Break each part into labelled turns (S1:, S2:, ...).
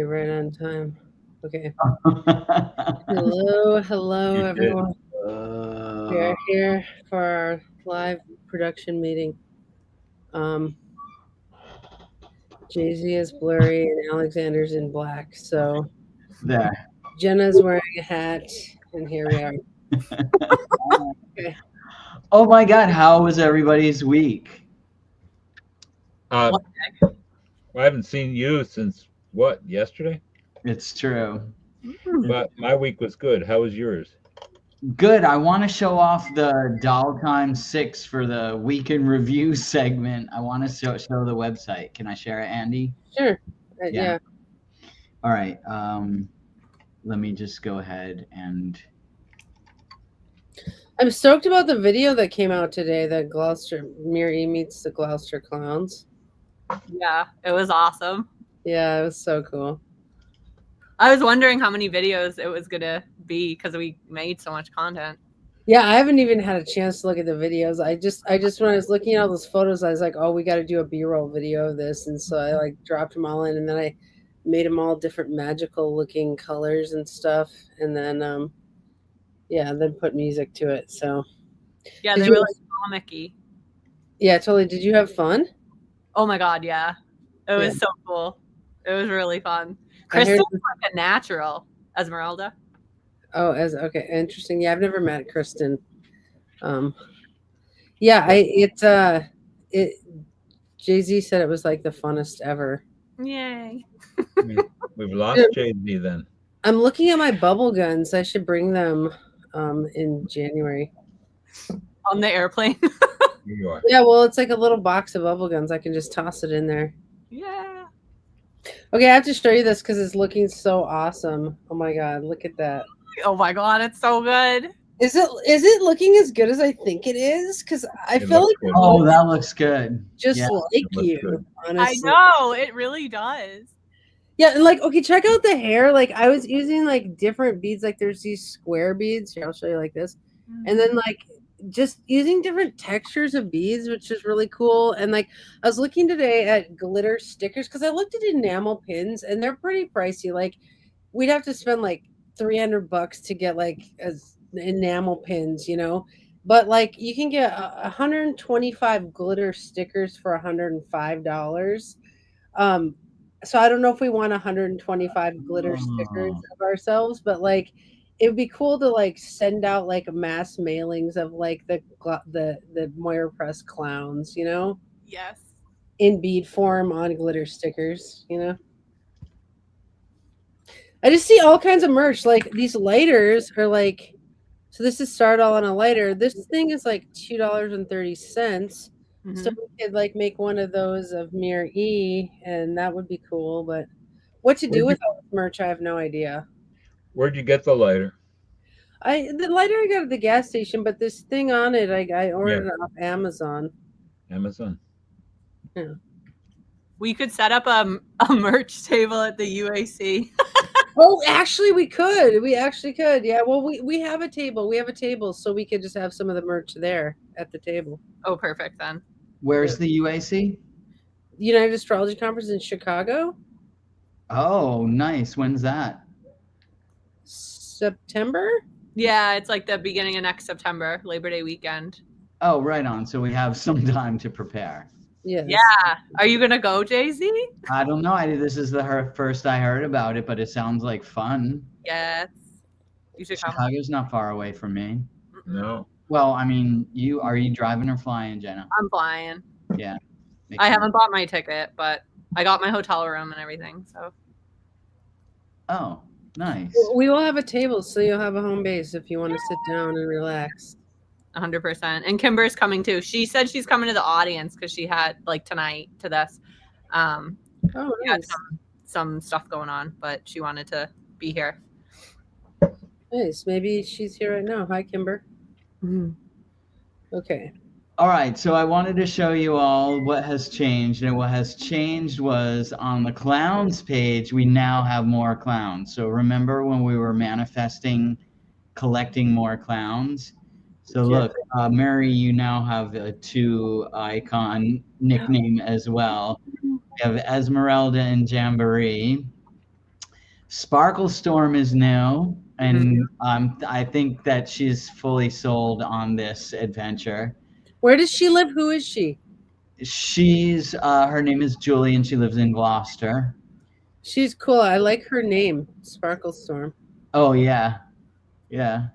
S1: Right on time. Okay. Hello,
S2: You did.
S1: everyone. We are here for our live production meeting. Um, Jay Z is blurry and Alexander's in black. So
S3: There.
S1: Jenna's wearing a hat, and here we are. Okay.
S3: Oh my God, how was everybody's week?
S2: I haven't seen you since what, yesterday?
S3: It's true.
S2: But my week was good. How was yours?
S3: Good. I want to show off the Doll Time 6 for the week in review segment. I want to show the website. Can I share it, Andy?
S1: Sure.
S3: Yeah.
S1: Yeah.
S3: All right. Let me just go ahead and.
S1: I'm stoked about the video that came out today. The Gloucester Miri meets the Gloucester Clowns.
S4: Yeah, it was awesome.
S1: Yeah, it was so cool.
S4: I was wondering how many videos it was gonna be because we made so much content.
S1: Yeah, I haven't even had a chance to look at the videos. I just when I was looking at all those photos, I was like, oh, we got to do a B-roll video of this, and so I like dropped them all in, and then I made them all different magical looking colors and stuff, and then then put music to it. So
S4: Yeah,
S1: Did
S4: they
S1: you-
S4: were like comic-y.
S1: yeah, totally. Did you have fun?
S4: Oh my god, yeah. It was
S1: Yeah.
S4: so cool. It was really fun.
S1: I heard-
S4: Crystal's like a natural, Esmeralda.
S1: Oh, okay, interesting. Yeah, I've never met Kristen. Yeah, Jay-Z said it was like the funnest ever.
S4: Yay.
S2: We've lost Jay-Z then.
S1: I'm looking at my bubble guns. I should bring them in January.
S4: On the airplane.
S2: Here you are.
S1: Yeah, well, it's like a little box of bubble guns. I can just toss it in there.
S4: Yeah.
S1: Okay, I have to show you this because it's looking so awesome. Oh my god, look at that.
S4: Oh my god, it's so good.
S1: Is it looking as good as I think it is? Because I
S2: It
S1: feel like
S2: looks good.
S3: Oh, that looks good.
S1: just
S3: yeah,
S1: like
S2: it looks
S1: you,
S2: good.
S1: honestly.
S4: I know, it really does.
S1: Yeah, and like, okay, check out the hair. Like, I was using like different beads. Like, there's these square beads. Here, I'll show you like this. And then like just using different textures of beads, which is really cool. And like I was looking today at glitter stickers because I looked at enamel pins and they're pretty pricey. Like we'd have to spend like $300 to get like as enamel pins, you know. But like you can get 125 glitter stickers for $105. So I don't know if we want 125 glitter stickers of ourselves, but like it would be cool to like send out like mass mailings of like the Moira Press clowns, you know,
S4: Yes.
S1: in bead form on glitter stickers, you know. I just see all kinds of merch. Like these lighters are like, so this is start all on a lighter. This thing is like $2.30.
S4: Mhm.
S1: So we could like make one of those of Mir E, and that would be cool. But what to do with all this merch, I have no idea.
S2: Where'd you get the lighter?
S1: The lighter I got at the gas station, but this thing on it, I ordered it off Amazon.
S2: Amazon.
S4: We could set up a merch table at the UAC.
S1: Oh, actually, we could. We actually could. Yeah. Well, we have a table. We have a table, so we could just have some of the merch there at the table.
S4: Oh, perfect then.
S3: Where's the UAC?
S1: United Astrology Conference in Chicago,
S3: Oh, nice. When's that?
S1: September.
S4: Yeah, it's like the beginning of next September, Labor Day weekend.
S3: Oh, right on. So we have some time to prepare.
S1: Yes.
S4: Yeah. Are you gonna go, Jay-Z?
S3: I don't know. This is the first I heard about it, but it sounds like fun.
S4: Yes. You should come.
S3: Chicago's not far away from me.
S2: No.
S3: Well, I mean, are you driving or flying, Jenna?
S4: I'm flying.
S3: Yeah.
S4: I haven't bought my ticket, but I got my hotel room and everything. So
S3: Oh, nice.
S1: We will have a table, so you'll have a home base if you want to sit down and relax.
S4: 100%. And Kimber's coming too. She said she's coming to the audience because she had like tonight to this.
S1: Oh,
S4: She had
S1: nice.
S4: some stuff going on, but she wanted to be here.
S1: Nice. Maybe she's here right now. Hi, Kimber. Okay.
S3: All right, so I wanted to show you all what has changed, and what has changed was on the clowns page, we now have more clowns. So remember when we were manifesting, collecting more clowns? So look, Mary, you now have a 2 icon nickname as well. We have Esmeralda and Jamboree. Sparkle Storm is new, and I think that she's fully sold on this adventure.
S1: Where does she live? Who is she?
S3: She's her name is Julie, and she lives in Gloucester.
S1: She's cool. I like her name, Sparkle Storm.
S3: Oh yeah, yeah.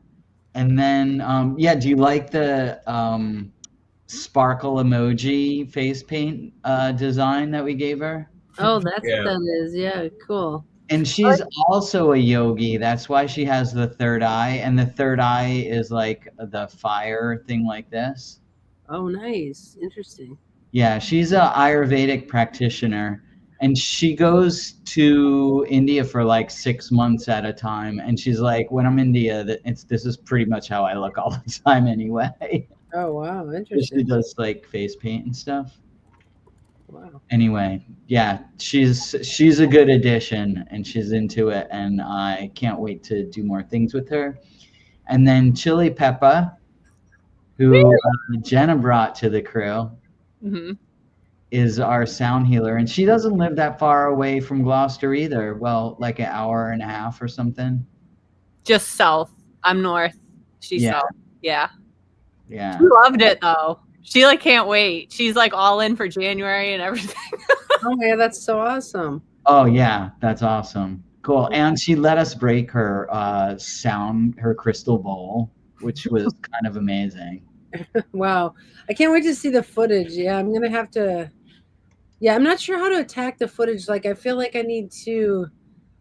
S3: And then yeah, do you like the sparkle emoji face paint design that we gave her?
S1: Oh, that's
S2: Yeah.
S1: what that is. Yeah, cool.
S3: And she's also a yogi. That's why she has the third eye, and the third eye is like the fire thing like this.
S1: Oh, nice. Interesting.
S3: Yeah, she's a Ayurvedic practitioner, and she goes to India for like 6 months at a time. And she's like, when I'm in India, this is pretty much how I look all the time anyway.
S1: Oh, wow.
S3: She
S1: Interesting.
S3: does like face paint and stuff.
S1: Wow.
S3: Anyway, yeah, she's a good addition, and she's into it, and I can't wait to do more things with her. And then Chili Peppa, who Jenna brought to the crew,
S4: Mhm.
S3: is our sound healer, and she doesn't live that far away from Gloucester either. Well, like an hour and a half or something.
S4: Just south. I'm north. She's
S3: Yeah.
S4: south. Yeah.
S3: Yeah.
S4: She loved it though. She like can't wait. She's like all in for January and everything.
S1: Oh, yeah, that's so awesome.
S3: Oh yeah, that's awesome. Cool. And she let us break her her crystal bowl, which was kind of amazing.
S1: Wow. I can't wait to see the footage. Yeah, I'm going to have to. Yeah, I'm not sure how to attack the footage. Like, I feel like I need to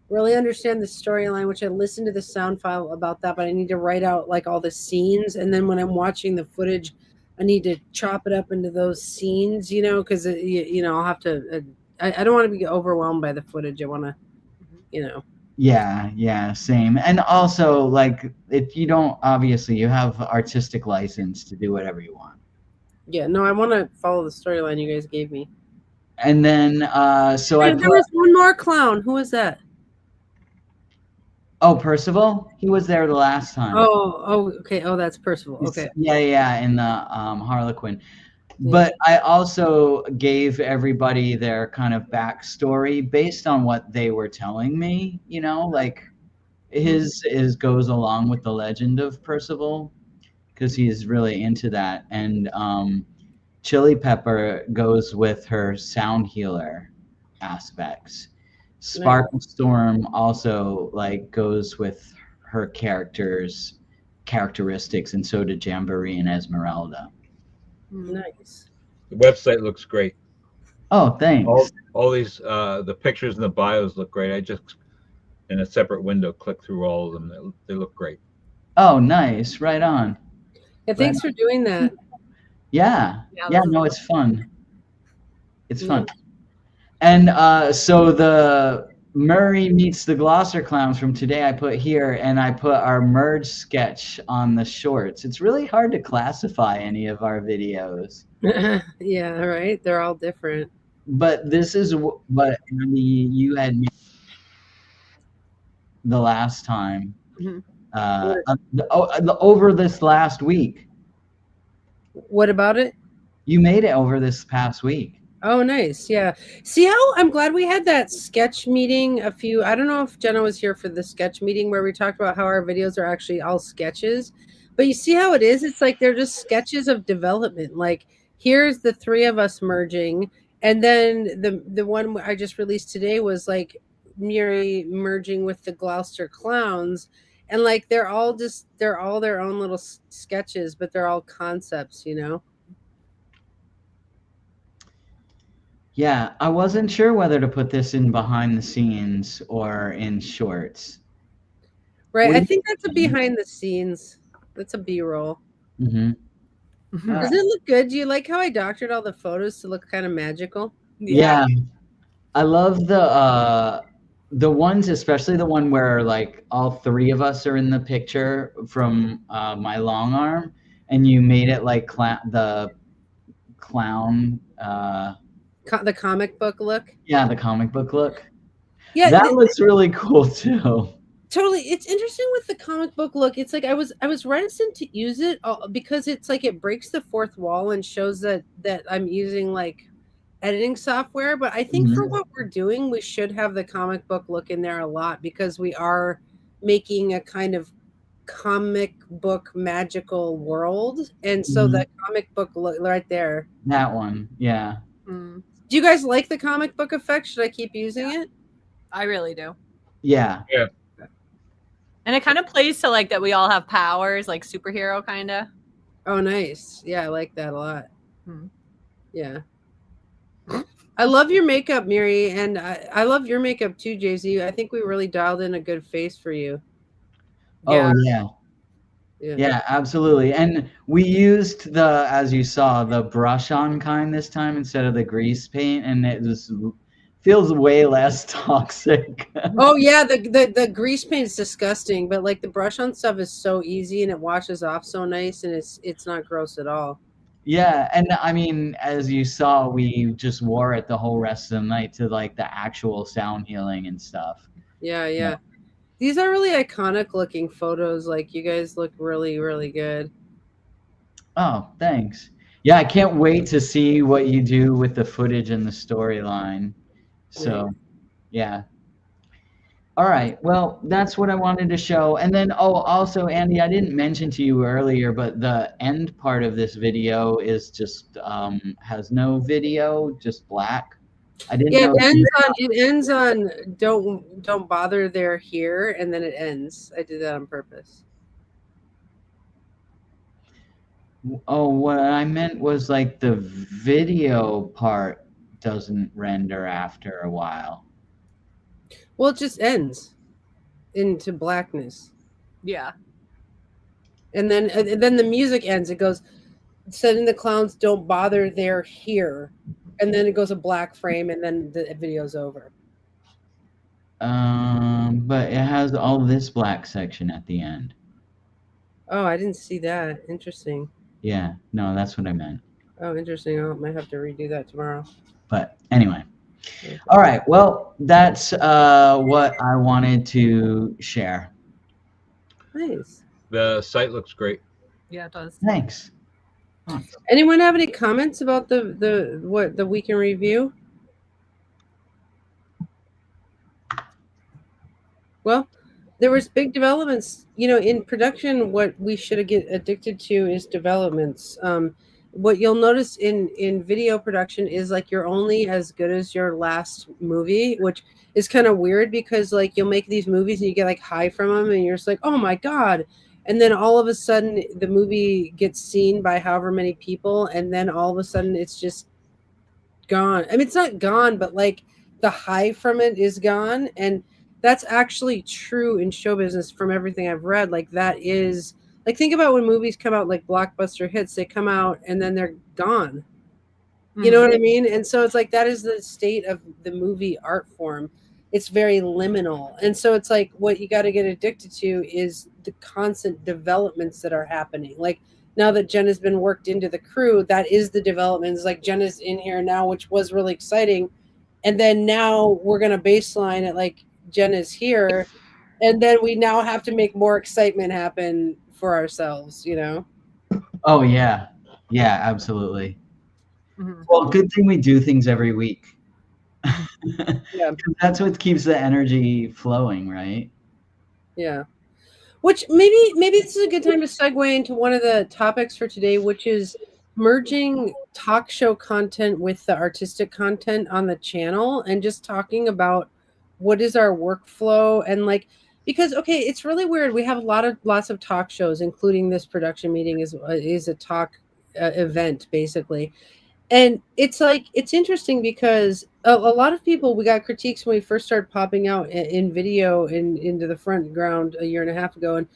S1: really understand the storyline, which I listened to the sound file about that, but I need to write out like all the scenes. And then when I'm watching the footage, I need to chop it up into those scenes, because, I'll have to. I don't want to be overwhelmed by the footage. I want to,
S3: Yeah, same. And also, like, if you don't, obviously, you have artistic license to do whatever you want.
S1: Yeah, no, I want to follow the storyline you guys gave me.
S3: And then, so I
S1: Hey, there was one more clown. Who was that?
S3: Oh, Percival? He was there the last time.
S1: Oh, okay. Oh, that's Percival. Okay.
S3: Yeah, in the Harlequin. But I also gave everybody their kind of backstory based on what they were telling me, like his goes along with the legend of Percival because he's really into that. And Chili Pepper goes with her sound healer aspects. Sparkle Storm also like goes with her characteristics, and so did Jamboree and Esmeralda.
S1: Nice.
S2: The website looks great.
S3: Oh, thanks.
S2: All these the pictures and the bios look great. I just in a separate window click through all of them. They look great.
S3: Oh, nice. Right on.
S1: Yeah, thanks for doing that.
S3: Yeah.
S4: Yeah,
S3: No, it's fun. It's fun. And so the Murray meets the Gloucester Clowns from today I put here, and I put our merge sketch on the shorts. It's really hard to classify any of our videos.
S1: Yeah, right. They're all different.
S3: But this is what you had made the last time. Over this last week.
S1: What about it?
S3: You made it over this past week.
S1: Oh, nice. Yeah. See how I'm glad we had that sketch meeting I don't know if Jenna was here for the sketch meeting where we talked about how our videos are actually all sketches, but you see how it is? It's like they're just sketches of development. Like here's the three of us merging. And then the one I just released today was like Murray merging with the Gloucester Clowns. And like, they're all their own little sketches, but they're all concepts,
S3: Yeah, I wasn't sure whether to put this in behind the scenes or in shorts.
S1: Right. I think that's a behind the scenes. That's a B-roll.
S3: Mm-hmm.
S1: Does it look good? Do you like how I doctored all the photos to look kind of magical?
S3: Yeah. I love the ones, especially the one where like all three of us are in the picture from my long arm, and you made it like the clown.
S1: The comic book look.
S3: Yeah, the comic book look.
S1: Yeah,
S3: that looks really cool too.
S1: Totally. It's interesting with the comic book look. It's like I was reticent to use it because it's like it breaks the fourth wall and shows that I'm using like editing software, but I think for what we're doing, we should have the comic book look in there a lot because we are making a kind of comic book magical world. And so the comic book look right there.
S3: That one, yeah.
S4: Mm,
S1: Do you guys like the comic book effect? Should I keep using it?
S4: I really do.
S3: Yeah.
S4: And it kind of plays to like that we all have powers, like superhero kind of.
S1: Oh, nice. Yeah, I like that a lot.
S4: Hmm.
S1: Yeah. I love your makeup, Miri, and I love your makeup too, Jay-Z. I think we really dialed in a good face for you.
S3: Oh, yeah.
S1: Yeah.
S3: Yeah, absolutely. And we used the, as you saw, the brush on kind this time instead of the grease paint, and it just feels way less toxic.
S1: Oh yeah, the grease paint is disgusting, but like the brush on stuff is so easy and it washes off so nice, and it's not gross at all.
S3: Yeah, and I mean, as you saw, we just wore it the whole rest of the night to like the actual sound healing and stuff.
S1: Yeah. These are really iconic looking photos. Like you guys look really, really good.
S3: Oh, thanks. Yeah, I can't wait to see what you do with the footage and the storyline. So, yeah. All right. Well, that's what I wanted to show. And then, oh, also, Andy, I didn't mention to you earlier, but the end part of this video is just has no video, just black. I didn't know.
S1: It ends on don't bother, they're here, and then it ends. I did that on purpose.
S3: Oh, what I meant was like the video part doesn't render after a while.
S1: Well, it just ends into blackness.
S4: Yeah.
S1: And then the music ends. It goes, setting the clowns don't bother, they're here. And then it goes a black frame, and then the video's over.
S3: But it has all this black section at the end.
S1: Oh, I didn't see that. Interesting.
S3: Yeah, no, that's what I meant.
S1: Oh, interesting. I might have to redo that tomorrow.
S3: But anyway. All right. Well, that's what I wanted to share.
S1: Nice.
S2: The site looks great.
S4: Yeah, it does.
S3: Thanks.
S1: Anyone have any comments about the week in review? Well, there was big developments. In production, what we should get addicted to is developments. What you'll notice in video production is like you're only as good as your last movie, which is kind of weird because like you'll make these movies and you get like high from them and you're just like, oh my God. And then all of a sudden the movie gets seen by however many people. And then all of a sudden it's just gone. I mean, it's not gone, but like the high from it is gone. And that's actually true in show business from everything I've read. Like that is like, think about when movies come out, like blockbuster hits, they come out and then they're gone. You know what I mean? And so it's like, that is the state of the movie art form. It's very liminal. And so it's like, what you got to get addicted to is the constant developments that are happening. Like now that Jen has been worked into the crew, that is the developments. Like Jen is in here now, which was really exciting. And then now we're going to baseline it like Jen is here. And then we now have to make more excitement happen for ourselves,
S3: Oh, yeah. Yeah, absolutely.
S4: Mm-hmm.
S3: Well, good thing we do things every week.
S1: Yeah.
S3: That's what keeps the energy flowing, right?
S1: Yeah. Which maybe this is a good time to segue into one of the topics for today, which is merging talk show content with the artistic content on the channel and just talking about what is our workflow and like, because okay, it's really weird. We have lots of talk shows, including this production meeting is a talk event basically. And it's like, it's interesting because a lot of people, we got critiques when we first started popping out in video into the front ground a year and a half ago. And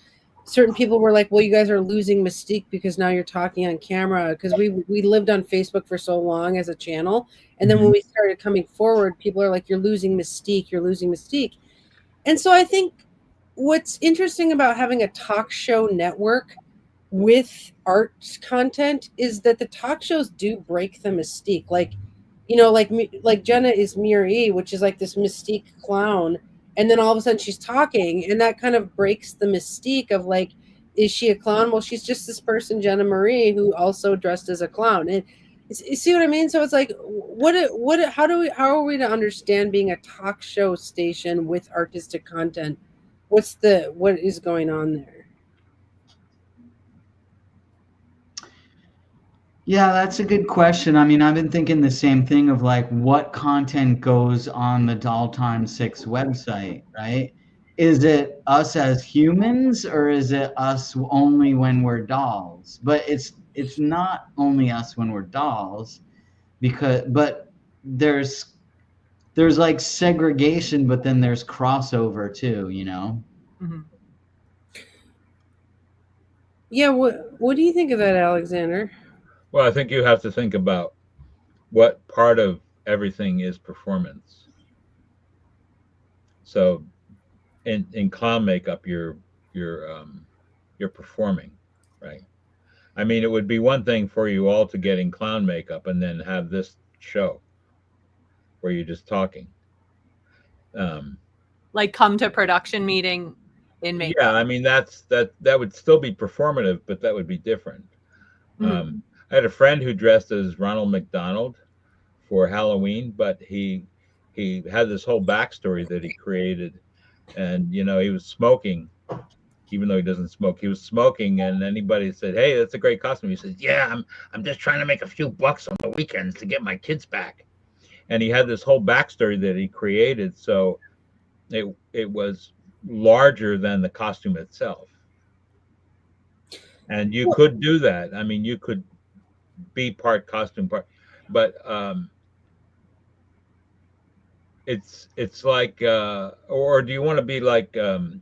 S1: certain people were like, well, you guys are losing mystique because now you're talking on camera. Because we lived on Facebook for so long as a channel. And then when we started coming forward, people are like, you're losing mystique. And so I think what's interesting about having a talk show network with art content is that the talk shows do break the mystique. Like, like Jenna is Miri, which is like this mystique clown. And then all of a sudden she's talking and that kind of breaks the mystique of like, is she a clown? Well, she's just this person, Jenna Marie, who also dressed as a clown. You see what I mean? So it's like, how are we to understand being a talk show station with artistic content? What is going on there?
S3: Yeah, that's a good question. I mean, I've been thinking the same thing of like what content goes on the Doll Time 6 website, right? Is it us as humans or is it us only when we're dolls? But it's not only us when we're dolls but there's like segregation, but then there's crossover too, you know?
S4: Mhm.
S1: Yeah, what do you think of that, Alexander?
S2: Well, I think you have to think about what part of everything is performance. So, in clown makeup, you're performing, right? I mean, it would be one thing for you all to get in clown makeup and then have this show where you're just talking.
S4: Like come to production meeting in makeup.
S2: Yeah, I mean that would still be performative, but that would be different.
S4: Mhm.
S2: I had a friend who dressed as Ronald McDonald for Halloween, but he had this whole backstory that he created, and you know he was smoking, even though he doesn't smoke. He was smoking, and anybody said, "Hey, that's a great costume." He says, "Yeah, I'm just trying to make a few bucks on the weekends to get my kids back." And he had this whole backstory that he created, so it was larger than the costume itself. And you could do that. I mean, you could be part costume, part, but it's like, or do you want to be like an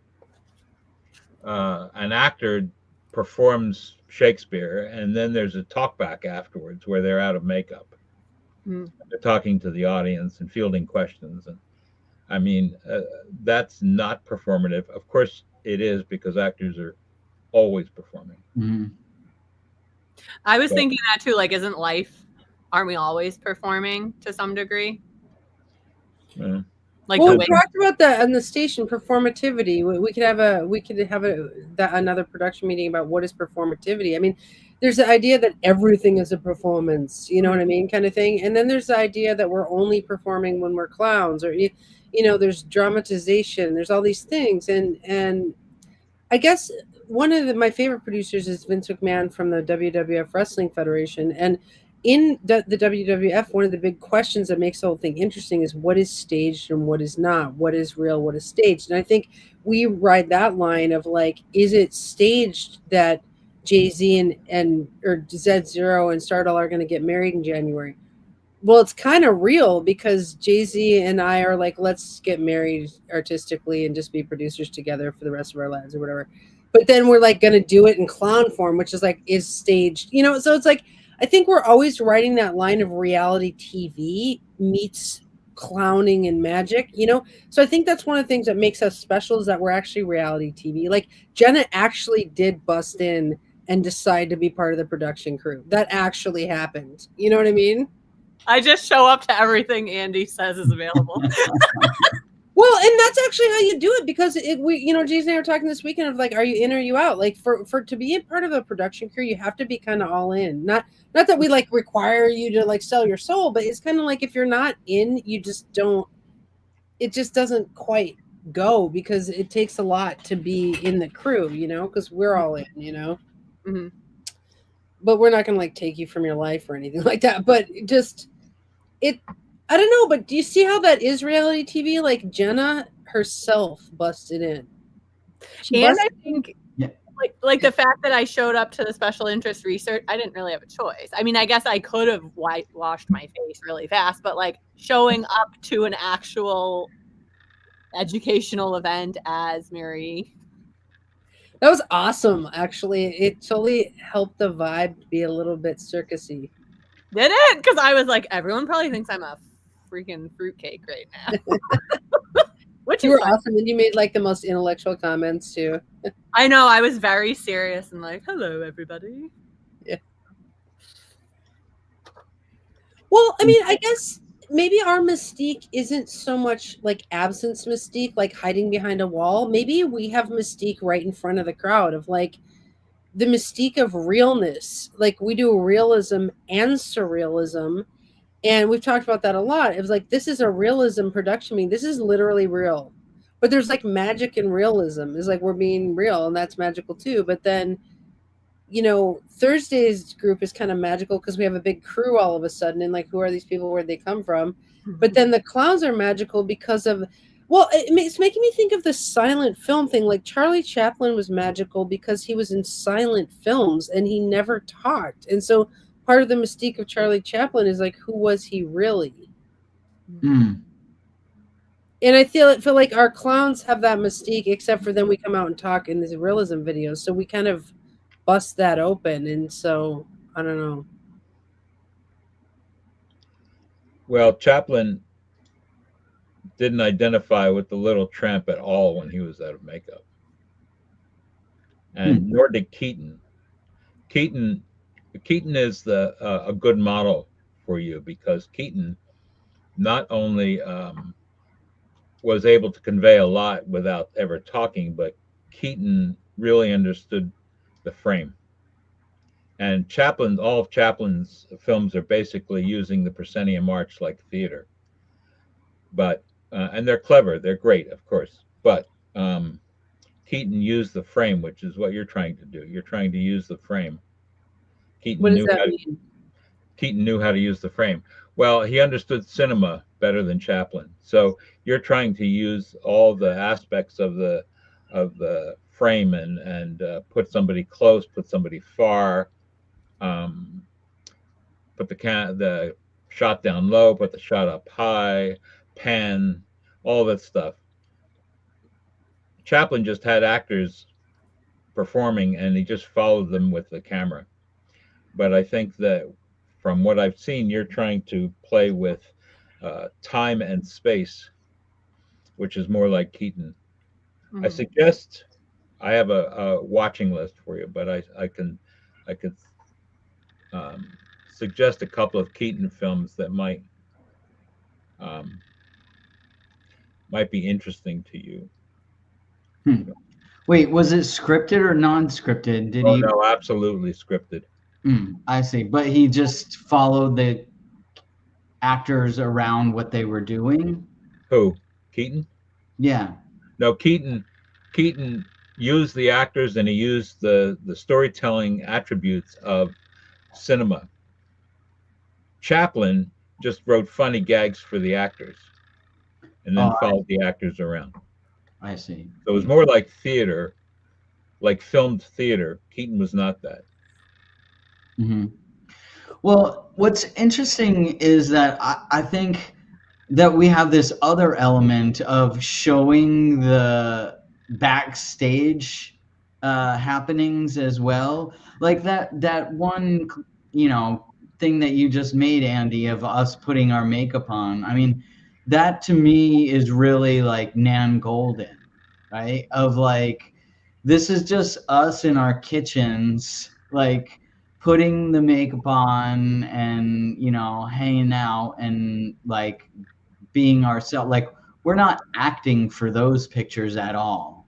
S2: actor performs Shakespeare, and then there's a talk back afterwards where they're out of makeup.
S4: Mhm.
S2: They're talking to the audience and fielding questions, and I mean, that's not performative. Of course, it is because actors are always performing.
S3: Mhm.
S4: I was
S2: But-
S4: thinking that too. Like, aren't we always performing to some degree?
S2: Yeah.
S4: Like
S1: Well,
S4: the
S1: we
S4: way
S1: talked about that on the station, performativity. We could have another production meeting about what is performativity. I mean, there's the idea that everything is a performance, you know what I mean, kind of thing. And then there's the idea that we're only performing when we're clowns, or there's dramatization. There's all these things, and I guess one of my favorite producers is Vince McMahon from the WWF Wrestling Federation, and in the WWF, one of the big questions that makes the whole thing interesting is what is staged and what is not, what is real, what is staged. And I think we ride that line of like, is it staged that Jay-Z or Z0 and Stardust are going to get married in January? Well, it's kind of real because Jay-Z and I are like, let's get married artistically and just be producers together for the rest of our lives or whatever. But then we're like going to do it in clown form, which is like, is staged, so it's like, I think we're always riding that line of reality TV meets clowning and magic, So I think that's one of the things that makes us special is that we're actually reality TV. Like Jenna actually did bust in and decide to be part of the production crew. That actually happened. You know what I mean?
S4: I just show up to everything Andy says is available.
S1: Well, and that's actually how you do it because Jason and I were talking this weekend of like, are you in or are you out? Like for to be a part of a production crew, you have to be kind of all in. Not that we like require you to like sell your soul, but it's kind of like if you're not in, you just don't. It just doesn't quite go because it takes a lot to be in the crew, because we're all in,
S4: Mm-hmm.
S1: But we're not going to like take you from your life or anything like that. But just I don't know, but do you see how that is reality TV? Like Jenna herself busted in.
S4: And I think
S3: Yeah.
S4: like the fact that I showed up to the special interest research, I didn't really have a choice. I mean, I guess I could have whitewashed my face really fast, but like showing up to an actual educational event as Mary.
S1: That was awesome, actually. It totally helped the vibe be a little bit circusy.
S4: Did it? Because I was like, everyone probably thinks I'm a freaking fruitcake right now. Which
S1: You
S4: is
S1: were
S4: fine.
S1: awesome, and you made like the most intellectual comments too.
S4: I know, I was very serious and like, hello, everybody.
S1: Yeah. Well, I mean, I guess maybe our mystique isn't so much like absence mystique, like hiding behind a wall. Maybe we have mystique right in front of the crowd of like, the mystique of realness. Like we do realism and surrealism, and we've talked about that a lot. It was like this is a realism production. I mean, this is literally real, but there's like magic in realism. It's like we're being real, and that's magical too. But then, Thursday's group is kind of magical because we have a big crew all of a sudden, and like, who are these people? Where'd they come from? But then the clowns are magical because of, well, it's making me think of the silent film thing. Like Charlie Chaplin was magical because he was in silent films and he never talked. And so part of the mystique of Charlie Chaplin is like, who was he really?
S3: Mm.
S1: And I feel like our clowns have that mystique, except for then we come out and talk in these realism videos. So we kind of bust that open. And so, I don't know.
S2: Well, Chaplin didn't identify with the Little Tramp at all when he was out of makeup, and nor did Keaton. Keaton is a good model for you, because Keaton not only was able to convey a lot without ever talking, but Keaton really understood the frame. And all of Chaplin's films are basically using the proscenium arch like theater. But and they're clever, they're great, of course. But Keaton used the frame, which is what you're trying to do. You're trying to use the frame.
S1: What does that mean?
S2: Keaton knew how to use the frame. Well, he understood cinema better than Chaplin. So you're trying to use all the aspects of the frame and put somebody close, put somebody far, put the shot down low, put the shot up high, pan, all that stuff. Chaplin just had actors performing, and he just followed them with the camera. But I think that from what I've seen, you're trying to play with time and space, which is more like Keaton.
S4: Mm-hmm.
S2: I suggest, I have a watching list for you, but I could suggest a couple of Keaton films that might be interesting to you.
S3: Wait, was it scripted or non-scripted?
S2: No, absolutely scripted.
S3: I see. But he just followed the actors around what they were doing?
S2: Who? Keaton?
S3: Yeah.
S2: No, Keaton used the actors, and he used the storytelling attributes of cinema. Chaplin just wrote funny gags for the actors and then followed the actors around.
S3: I see.
S2: So it was more like theater, like filmed theater. Keaton was not that.
S3: Mm-hmm. Well, what's interesting is that I think that we have this other element of showing the backstage happenings as well. Like that one, thing that you just made, Andy, of us putting our makeup on. I mean, that to me is really like Nan Golden, right? Of like, this is just us in our kitchens, like putting the makeup on and, hanging out and like being ourselves. Like, we're not acting for those pictures at all.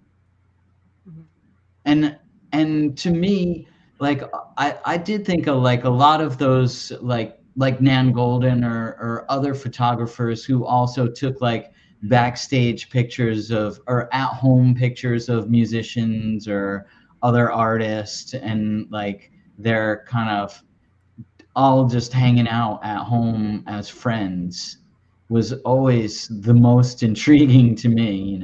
S3: Mm-hmm. And to me, like I did think of like a lot of those like Nan Golden or other photographers who also took like backstage pictures or at home pictures of musicians or other artists, and like they're kind of all just hanging out at home as friends, was always the most intriguing to me,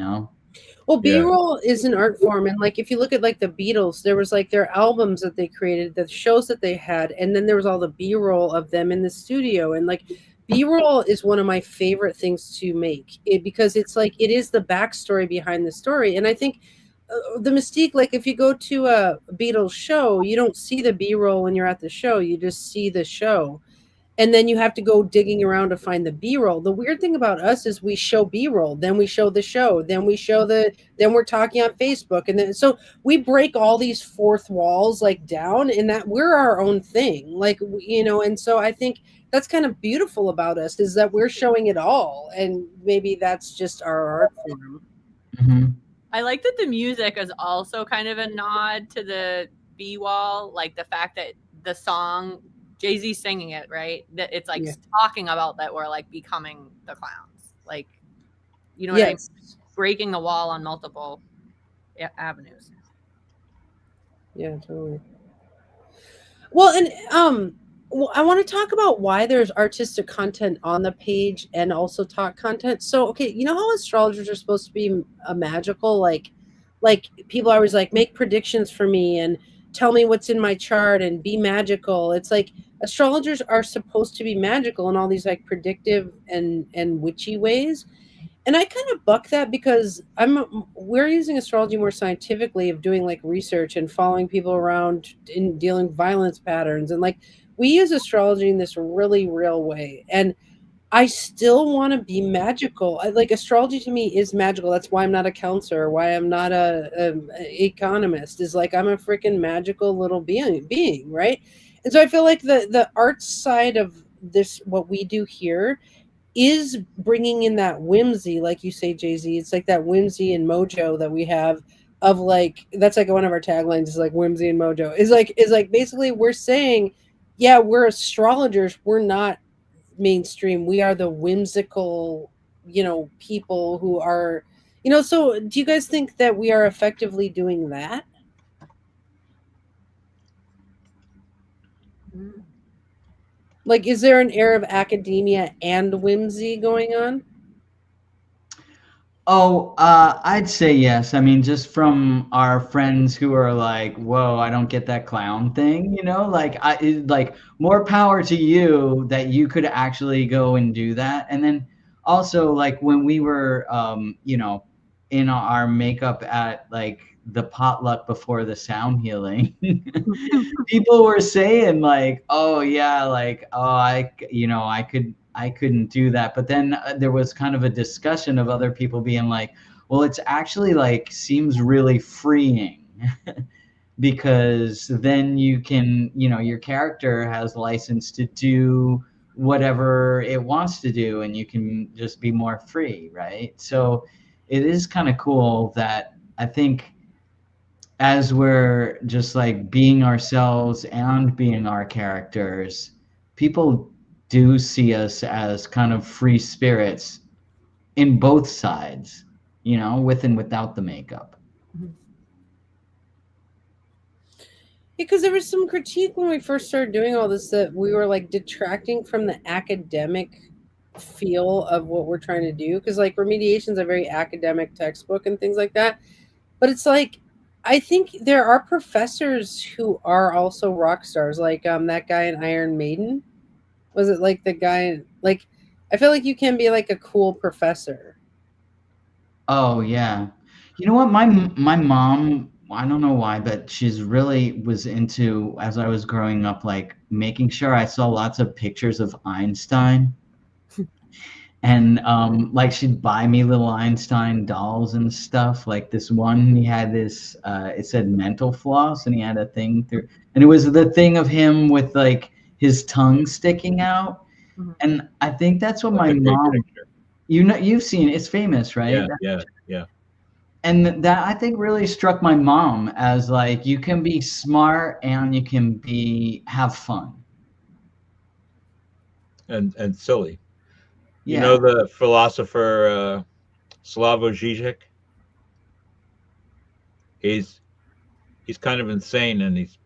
S1: Well, B-roll is an art form, and like if you look at like the Beatles, there was like their albums that they created, the shows that they had, and then there was all the B-roll of them in the studio. And like B-roll is one of my favorite things to make, because it's like it is the backstory behind the story. And I think the mystique, like if you go to a Beatles show, you don't see the B-roll when you're at the show, you just see the show. And then you have to go digging around to find the B-roll. The weird thing about us is we show B-roll, then we show the show, then we're talking on Facebook. And then, so we break all these fourth walls like down, and that we're our own thing. Like, and so I think that's kind of beautiful about us, is that we're showing it all. And maybe that's just our art form.
S3: Mm-hmm.
S4: I like that the music is also kind of a nod to the B wall, like the fact that the song Jay-Z singing it, right? That it's like
S1: Yeah.
S4: talking about that we're like becoming the clowns, like, you know what I mean?
S1: Yes.
S4: Breaking the wall on multiple avenues.
S1: Yeah, totally. Well, and I want to talk about why there's artistic content on the page and also talk content. So, okay, you know how astrologers are supposed to be a magical, like people are always like make predictions for me and tell me what's in my chart and be magical. It's like astrologers are supposed to be magical in all these like predictive and witchy ways. And I kind of buck that because we're using astrology more scientifically of doing like research and following people around in dealing with violence patterns, and like we use astrology in this really real way. And I still want to be magical. Like astrology to me is magical. That's why I'm not a counselor, why I'm not a economist, is like I'm a freaking magical little being, right? And so I feel like the arts side of this, what we do here, is bringing in that whimsy, like you say, Jay-Z. It's like that whimsy and mojo that we have of like, that's like one of our taglines is like whimsy and mojo. Is like basically we're saying, yeah, we're astrologers. We're not mainstream. We are the whimsical, people who are, so do you guys think that we are effectively doing that? Like, is there an air of academia and whimsy going on?
S3: Oh, I'd say yes. I mean, just from our friends who are like, "Whoa, I don't get that clown thing," like more power to you that you could actually go and do that. And then also, like when we were, in our makeup at like the potluck before the sound healing, people were saying like, "Oh yeah, like I couldn't do that." But then there was kind of a discussion of other people being like, well, it's actually like seems really freeing because then you can, your character has license to do whatever it wants to do and you can just be more free, right? So it is kind of cool that I think as we're just like being ourselves and being our characters, people do see us as kind of free spirits in both sides, with and without the makeup.
S1: Because there was some critique when we first started doing all this that we were like detracting from the academic feel of what we're trying to do. Because like remediation is a very academic textbook and things like that. But it's like, I think there are professors who are also rock stars, like that guy in Iron Maiden. Was it like the guy? Like, I feel like you can be like a cool professor.
S3: Oh yeah. You know what? My mom, I don't know why, but she's really was into, as I was growing up, like making sure I saw lots of pictures of Einstein. And like she'd buy me little Einstein dolls and stuff. Like this one, he had this. It said mental floss, and he had a thing through, and it was the thing of him with like his tongue sticking out.
S4: Mhm.
S3: And I think that's what my
S2: That's a great
S3: mom.
S2: picture.
S3: You've seen it. It's famous, right?
S2: Yeah.
S3: And that I think really struck my mom as like you can be smart and you can have fun.
S2: And silly. You
S3: Yeah.
S2: know the philosopher Slavoj Žižek? He's kind of insane and he's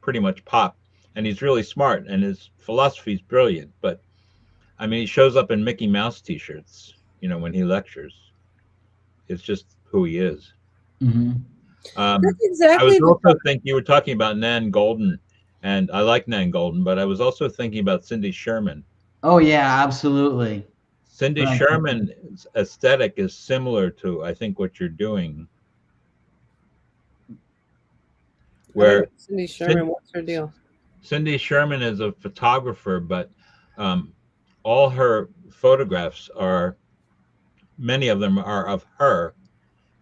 S2: pretty much pop and he's really smart and his philosophy is brilliant. But I mean, he shows up in Mickey Mouse t-shirts, when he lectures. It's just who he is.
S3: Mm-hmm.
S1: That's
S2: I
S1: exactly
S2: was also thinking, you were talking about Nan Golden, and I like Nan Golden, but I was also thinking about Cindy Sherman.
S3: Oh yeah, absolutely.
S2: Cindy
S3: Right.
S2: Sherman's aesthetic is similar to, I think, what you're doing. Where
S1: Cindy Sherman, what's her deal?
S2: Cindy Sherman is a photographer, but all her photographs many of them are of her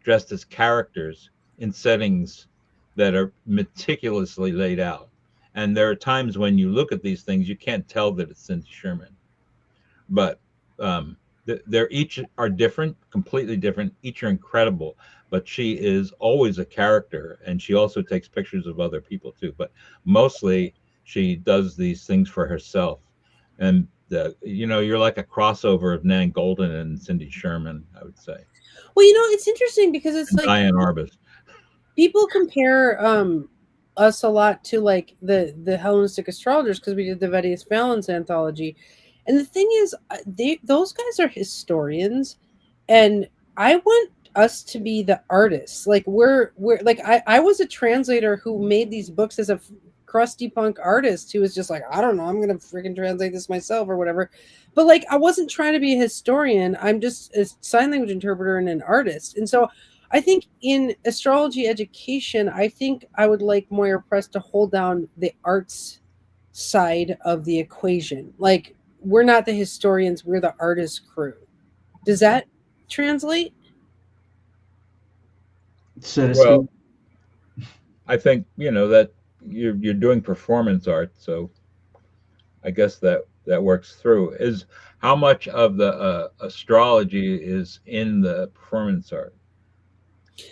S2: dressed as characters in settings that are meticulously laid out. And there are times when you look at these things, you can't tell that it's Cindy Sherman. But they're each are different, completely different. Each are incredible. but she is always a character, and she also takes pictures of other people too. But mostly, she does these things for herself. And you're like a crossover of Nan Golden and Cindy Sherman, I would say.
S1: Well, it's interesting because it's like
S2: Diane Arbus.
S1: people compare us a lot to like the Hellenistic astrologers because we did the Vedic Valens anthology, and the thing is, those guys are historians, and I want us to be the artists. Like we're like I was a translator who made these books as a crusty punk artist who was just like, I don't know, I'm gonna freaking translate this myself or whatever. But like I wasn't trying to be a historian. I'm just a sign language interpreter and an artist. And so I think in astrology education, I think I would like Moira Press to hold down the arts side of the equation. Like we're not the historians, we're the artist crew. Does that translate?
S3: So to
S2: Well,
S3: speak.
S2: I think that you're doing performance art, so I guess that works through. Is how much of the astrology is in the performance art?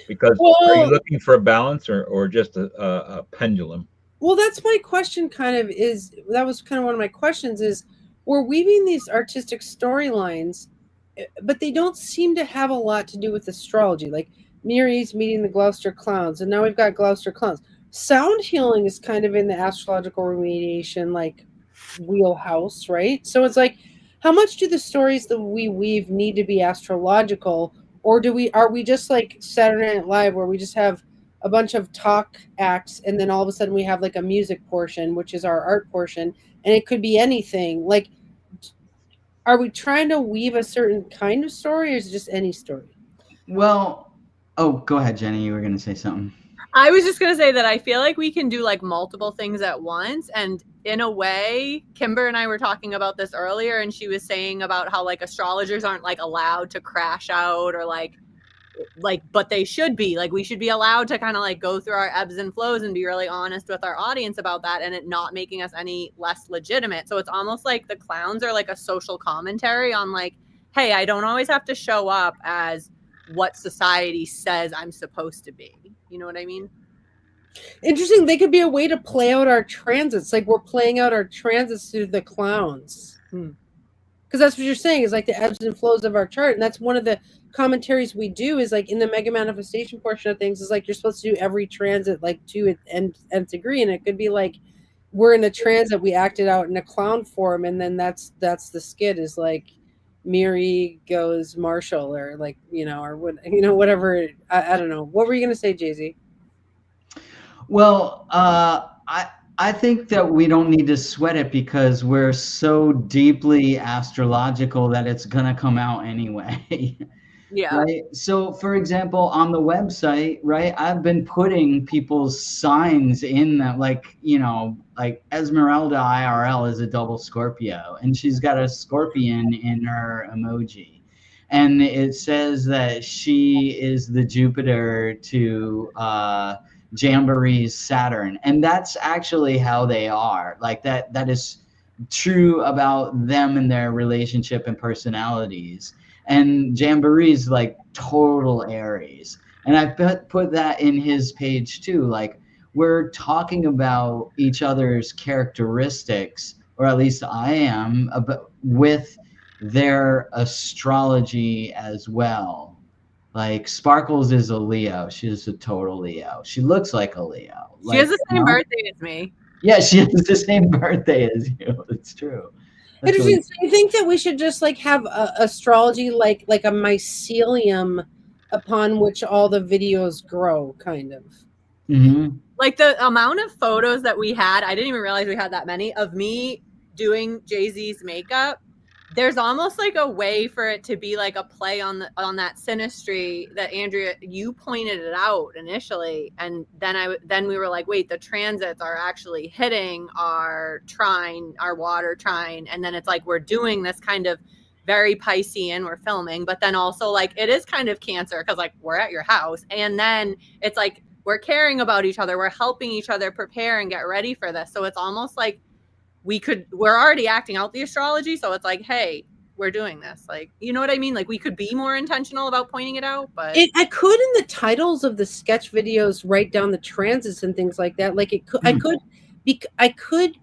S2: Because are you looking for a balance or just a pendulum?
S1: Well, that's my question. That was kind of one of my questions. Is we're weaving these artistic storylines, but they don't seem to have a lot to do with astrology. Like Miri's meeting the Gloucester clowns, and now we've got Gloucester clowns. Sound healing is kind of in the astrological remediation like wheelhouse, right? So it's like, how much do the stories that we weave need to be astrological, or are we just like Saturday Night Live where we just have a bunch of talk acts and then all of a sudden we have like a music portion, which is our art portion, and it could be anything. Like, are we trying to weave a certain kind of story, or is it just any story?
S3: Well, go ahead, Jenny. You were going to say something.
S4: I was just going to say that I feel like we can do like multiple things at once. And in a way, Kimber and I were talking about this earlier, and she was saying about how like astrologers aren't like allowed to crash out or like, but they should be. Like we should be allowed to kind of like go through our ebbs and flows and be really honest with our audience about that, and it not making us any less legitimate. So it's almost like the clowns are like a social commentary on like, hey, I don't always have to show up as what society says I'm supposed to be. You know what I mean?
S1: Interesting. They could be a way to play out our transits. Like we're playing out our transits through the clowns. Because that's what you're saying is like the ebbs and flows of our chart. And that's one of the commentaries we do is like in the mega manifestation portion of things is like you're supposed to do every transit like to an nth degree. And it could be like we're in a transit, we acted out in a clown form, and then that's the skit is like Miri goes Marshall or like, or what, whatever. I don't know. What were you going to say, Jay-Z?
S3: Well, I think that we don't need to sweat it because we're so deeply astrological that it's going to come out anyway.
S4: Yeah.
S3: Right. So, for example, on the website, right, I've been putting people's signs in that, like Esmeralda IRL is a double Scorpio, and she's got a scorpion in her emoji. And it says that she is the Jupiter to Jamboree's Saturn. And that's actually how they are. Like that is true about them and their relationship and personalities. And Jamboree's like total Aries. And I put that in his page too. Like we're talking about each other's characteristics, or at least I am, with their astrology as well. Like Sparkles is a Leo. She's a total Leo. She looks like a Leo.
S4: She has the same birthday as me.
S3: Yeah, she has the same birthday as you. It's true.
S1: Interesting. So you think that we should just like have astrology like a mycelium upon which all the videos grow, kind of?
S3: Mm-hmm.
S4: Like the amount of photos that we had, I didn't even realize we had that many of me doing Jay-Z's makeup. There's almost like a way for it to be like a play on that synastry that Andrea, you pointed it out initially, and then we were like, wait, the transits are actually hitting our trine, our water trine, and then it's like we're doing this kind of very Piscean, we're filming, but then also like it is kind of Cancer because like we're at your house, and then it's like we're caring about each other, we're helping each other prepare and get ready for this. So it's almost like we're already acting out the astrology. So it's like, hey, we're doing this. Like, you know what I mean? Like, we could be more intentional about pointing it out, but
S1: I could in the titles of the sketch videos write down the transits and things like that. Like it could, I could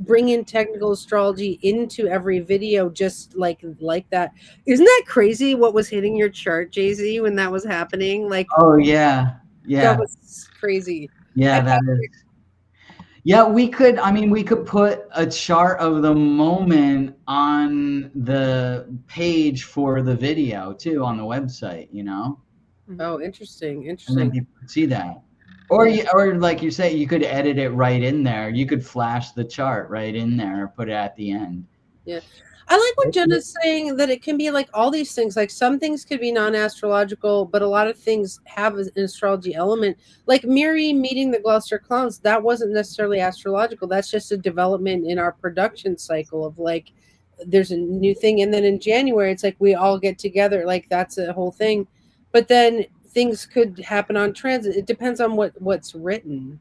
S1: bring in technical astrology into every video just like that. Isn't that crazy? What was hitting your chart, Jay-Z, when that was happening? Like,
S3: oh yeah,
S1: that was crazy.
S3: Yeah, that is. Yeah, we could. I mean, we could put a chart of the moment on the page for the video too on the website. You know.
S1: Oh, interesting.
S3: And then
S1: Interesting.
S3: people could see that. Or or like you say, you could edit it right in there. You could flash the chart right in there or put it at the end.
S1: Yeah. I like what Jenna's saying, that it can be like all these things. Like some things could be non-astrological, but a lot of things have an astrology element. Like Miri meeting the Gloucester Clowns, that wasn't necessarily astrological. That's just a development in our production cycle of like, there's a new thing. And then in January, it's like we all get together. Like that's a whole thing. But then things could happen on transit. It depends on what's written.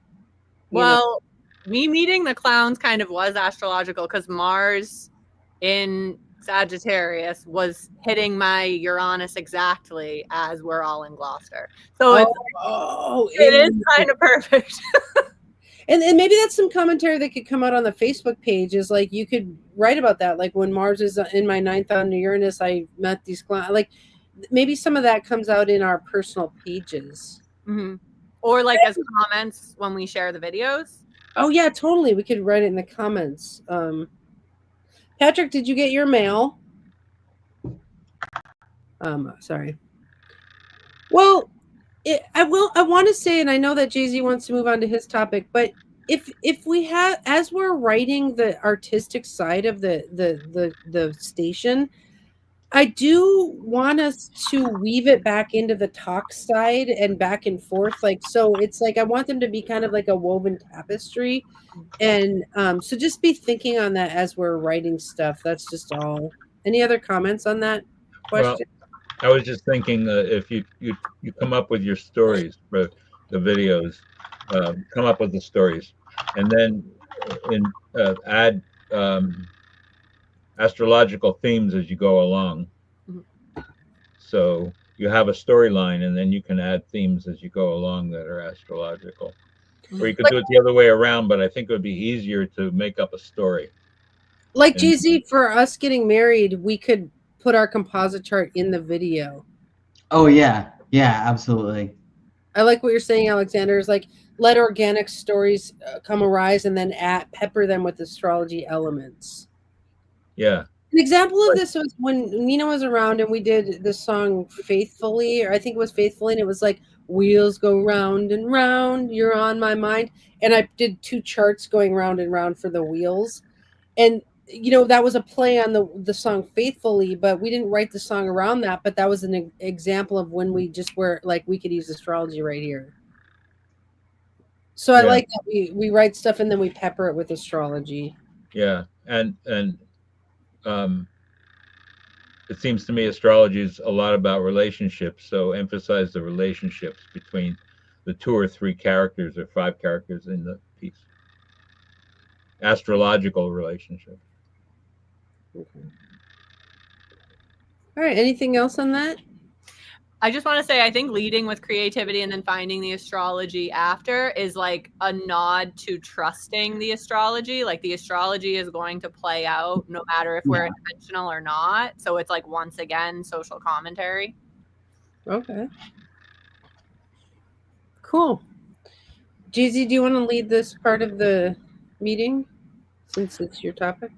S4: Well, me meeting the clowns kind of was astrological because Mars in Sagittarius was hitting my Uranus exactly as we're all in Gloucester. So it is kind of perfect.
S1: And maybe that's some commentary that could come out on the Facebook page, is like you could write about that. Like when Mars is in my 9th on Uranus, I met these clowns. Like maybe some of that comes out in our personal pages.
S4: Mm-hmm. Or like as comments when we share the videos.
S1: Oh yeah, totally. We could write it in the comments. Patrick, did you get your mail? Sorry. Well, I want to say, and I know that Jay-Z wants to move on to his topic, but if we have, as we're writing the artistic side of the station, I do want us to weave it back into the talk side and back and forth. Like, so it's like, I want them to be kind of like a woven tapestry. And so just be thinking on that as we're writing stuff. That's just all. Any other comments on that question?
S2: Well, I was just thinking if you come up with your stories for the videos, come up with the stories, and then add astrological themes as you go along. Mm-hmm. So you have a storyline, and then you can add themes as you go along that are astrological. Or you could do it the other way around, but I think it would be easier to make up a story.
S1: Like Jay-Z, for us getting married, we could put our composite chart in the video.
S3: Oh yeah, yeah, absolutely.
S1: I like what you're saying, Alexander. Is like let organic stories come arise, and then pepper them with astrology elements.
S2: Yeah.
S1: An example of this was when Nina was around and we did the song Faithfully, or I think it was Faithfully, and it was like, wheels go round and round, you're on my mind. And I did 2 charts going round and round for the wheels. And, you know, that was a play on the song Faithfully, but we didn't write the song around that. But that was an example of when we just were like, we could use astrology right here. So I like that we write stuff and then we pepper it with astrology.
S2: Yeah. And it seems to me astrology is a lot about relationships. So emphasize the relationships between the 2 or 3 characters or 5 characters in the piece. Astrological relationship.
S1: Okay. All right. Anything else on that?
S4: I just want to say, I think leading with creativity and then finding the astrology after is like a nod to trusting the astrology. Like the astrology is going to play out no matter if we're intentional or not. So it's like, once again, social commentary.
S1: Okay. Cool. Jay-Z, do you want to lead this part of the meeting since it's your topic?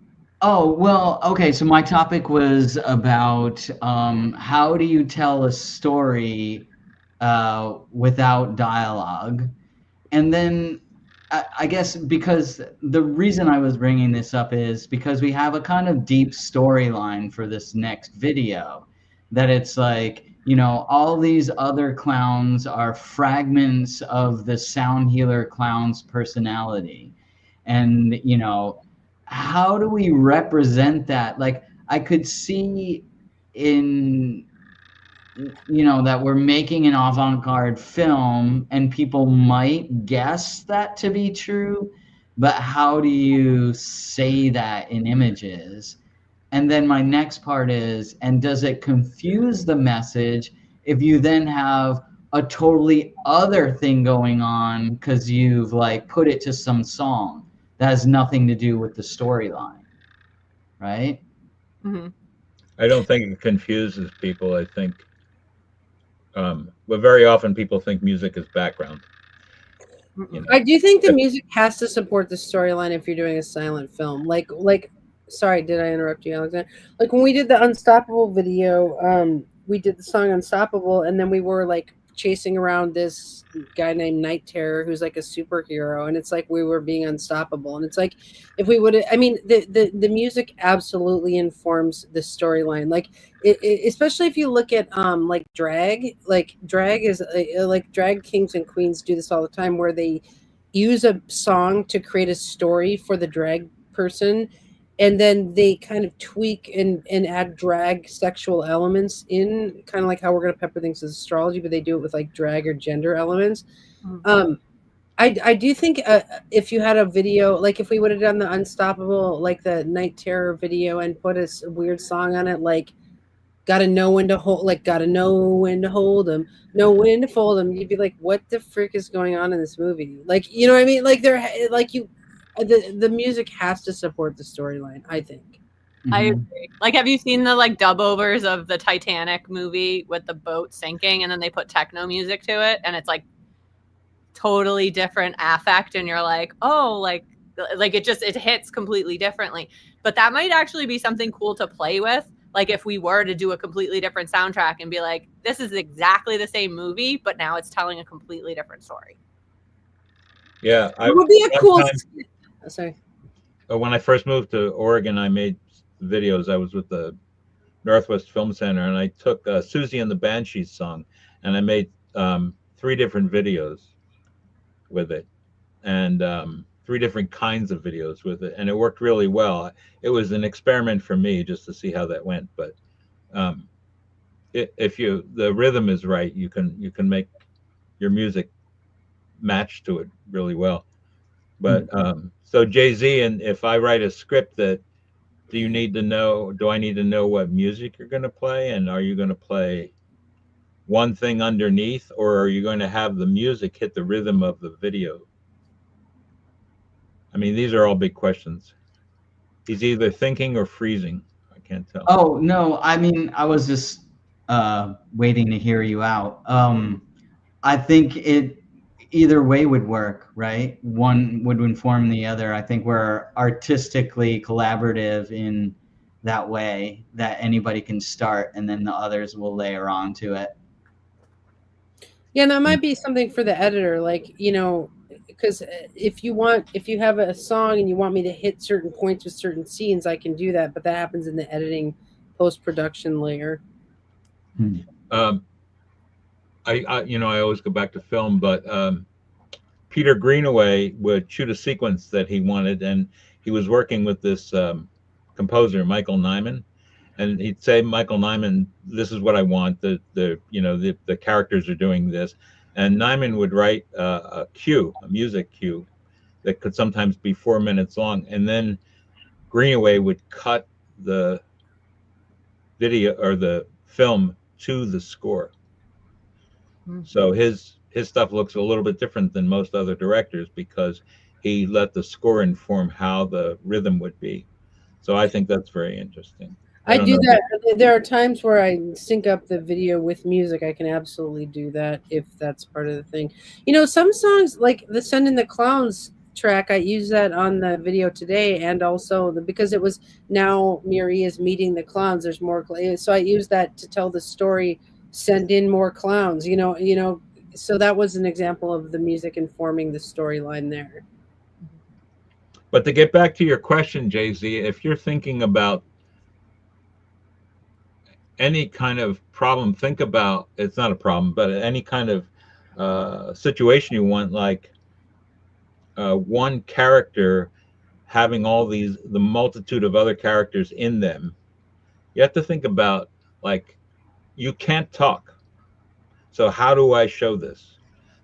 S3: Oh, well, okay. So my topic was about how do you tell a story without dialogue? And then I guess because the reason I was bringing this up is because we have a kind of deep storyline for this next video, that it's like, you know, all these other clowns are fragments of the Sound Healer clown's personality. And, you know, how do we represent that? Like, I could see in, you know, that we're making an avant-garde film and people might guess that to be true, but how do you say that in images? And then my next part is, and does it confuse the message if you then have a totally other thing going on because you've like put it to some song that has nothing to do with the storyline, right?
S4: Mhm.
S2: I don't think it confuses people. I think, but very often people think music is background. You know,
S1: I do think the music has to support the storyline if you're doing a silent film. Like sorry, did I interrupt you, Alexander? Like when we did the Unstoppable video, we did the song Unstoppable, and then we were like chasing around this guy named Night Terror who's like a superhero, and it's like we were being unstoppable. And it's like if we would, I mean, the music absolutely informs the storyline. Like especially if you look at like drag is like drag kings and queens do this all the time where they use a song to create a story for the drag person, and then they kind of tweak and add drag sexual elements in, kind of like how we're going to pepper things with astrology, but they do it with like drag or gender elements. I do think if you had a video, like if we would have done the Unstoppable, like the Night Terror video, and put a weird song on it, like gotta know when to hold, like gotta know when to hold them, know when to fold them, you'd be like, what the frick is going on in this movie? Like, you know what I mean? Like they're like you, the music has to support the storyline, I think.
S4: I
S3: Mhm.
S4: agree. Like, have you seen the like dub overs of the Titanic movie with the boat sinking, and then they put techno music to it, and it's like totally different affect, and you're like, oh, like it hits completely differently. But that might actually be something cool to play with. Like if we were to do a completely different soundtrack and be like, this is exactly the same movie, but now it's telling a completely different story.
S2: yeah.
S1: It would be a
S2: one
S1: cool.
S2: time,
S1: Sorry.
S2: when I first moved to Oregon, I made videos. I was with the Northwest Film Center, and I took Susie and the Banshees song, and I made 3 different videos with it, and 3 different kinds of videos with it, and it worked really well. It was an experiment for me just to see how that went, but if the rhythm is right, you can make your music match to it really well. But so Jay-Z, and if I write a script, that do I need to know what music you're going to play, and are you going to play one thing underneath, or are you going to have the music hit the rhythm of the video? I mean, these are all big questions. He's either thinking or freezing. I can't tell.
S3: Oh, no, I mean, I was just waiting to hear you out. I think it either way would work, right? One would inform the other. I think we're artistically collaborative in that way that anybody can start and then the others will layer on to it.
S1: Yeah, that might be something for the editor, like, you know, because if you have a song and you want me to hit certain points with certain scenes, I can do that, but that happens in the editing post-production layer.
S2: Um, I I always go back to film, but Peter Greenaway would shoot a sequence that he wanted, and he was working with this composer, Michael Nyman, and he'd say, Michael Nyman, this is what I want. The characters are doing this, and Nyman would write a music cue that could sometimes be 4 minutes long, and then Greenaway would cut the video or the film to the score. So his stuff looks a little bit different than most other directors because he let the score inform how the rhythm would be. So I think that's very interesting.
S1: I do that. There are times where I sync up the video with music. I can absolutely do that if that's part of the thing. You know, some songs like the Send in the Clowns track, I use that on the video today, and also because it was now Miri is meeting the clowns. There's more, so I use that to tell the story. Send in more clowns. You know. So that was an example of the music informing the storyline there.
S2: But to get back to your question, Jay-Z, if you're thinking about any kind of problem, think about, it's not a problem, but any kind of situation you want, like one character having the multitude of other characters in them. You have to think about, like, you can't talk. So how do I show this?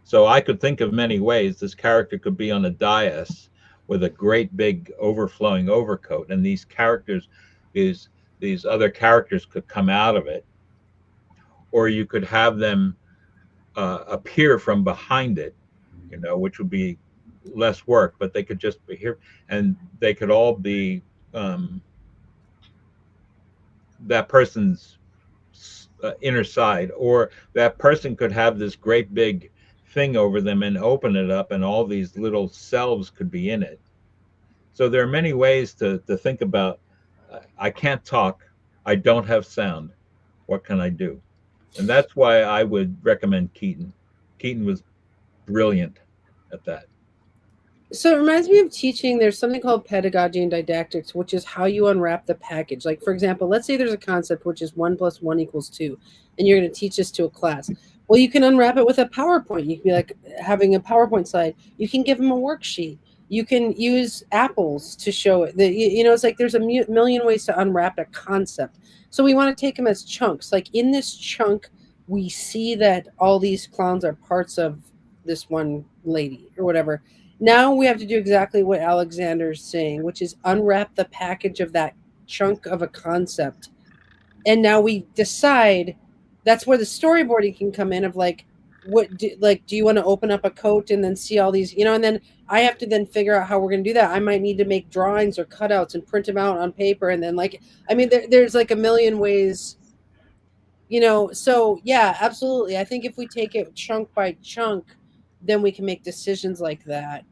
S2: So I could think of many ways. This character could be on a dais with a great big overflowing overcoat, and these characters is these other characters could come out of it, or you could have them appear from behind it, which would be less work, but they could just be here, and they could all be that person's inner side, or that person could have this great big thing over them and open it up, and all these little selves could be in it. So there are many ways to think about, I can't talk, I don't have sound, what can I do? And that's why I would recommend Keaton. Keaton was brilliant at that.
S1: So it reminds me of teaching. There's something called pedagogy and didactics, which is how you unwrap the package. Like, for example, let's say there's a concept which is 1 + 1 = 2, and you're going to teach this to a class. Well, you can unwrap it with a PowerPoint. You can be like having a PowerPoint slide. You can give them a worksheet. You can use apples to show it. It's like there's a million ways to unwrap a concept. So we want to take them as chunks. Like in this chunk, we see that all these clowns are parts of this one lady or whatever. Now we have to do exactly what Alexander's saying, which is unwrap the package of that chunk of a concept. And now we decide, that's where the storyboarding can come in of like, do you want to open up a coat and then see all these, and then I have to then figure out how we're going to do that. I might need to make drawings or cutouts and print them out on paper. And then there's like a million ways, so yeah, absolutely. I think if we take it chunk by chunk, then we can make decisions like that.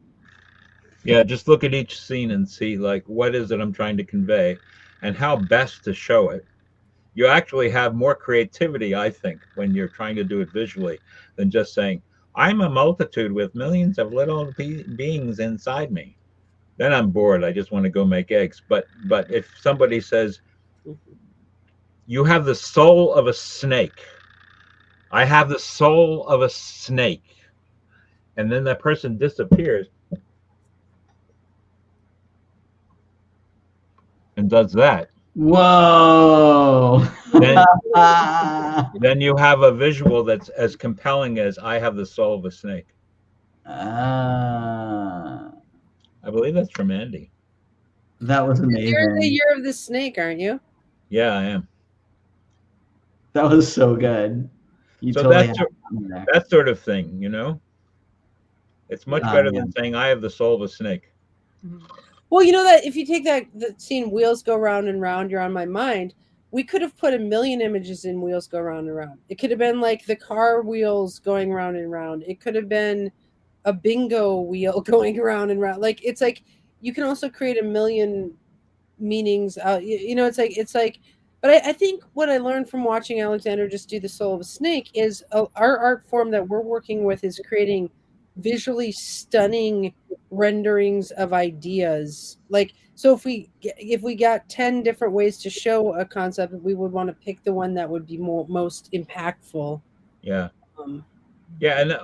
S2: Yeah, just look at each scene and see, like, what is it I'm trying to convey and how best to show it. You actually have more creativity, I think, when you're trying to do it visually than just saying, I'm a multitude with millions of little beings inside me. Then I'm bored. I just want to go make eggs. But if somebody says, you have the soul of a snake. I have the soul of a snake. And then that person disappears and does that.
S3: Whoa.
S2: Then you have a visual that's as compelling as I have the soul of a snake. I believe that's from Andy.
S3: That was amazing.
S1: You're the year of the snake, aren't you?
S2: Yeah, I am.
S3: That was so good.
S2: So that sort of thing, it's much better than saying I have the soul of a snake.
S1: Well, that if you take that scene, wheels go round and round, you're on my mind. We could have put a million images in wheels go round and round. It could have been like the car wheels going round and round. It could have been a bingo wheel going round and round. Like, it's like you can also create a million meanings. It's like. But I think what I learned from watching Alexander just do the soul of a snake is our art form that we're working with is creating visually stunning renderings of ideas. Like, so if we got 10 different ways to show a concept, we would want to pick the one that would be most impactful.
S2: Yeah. Yeah, and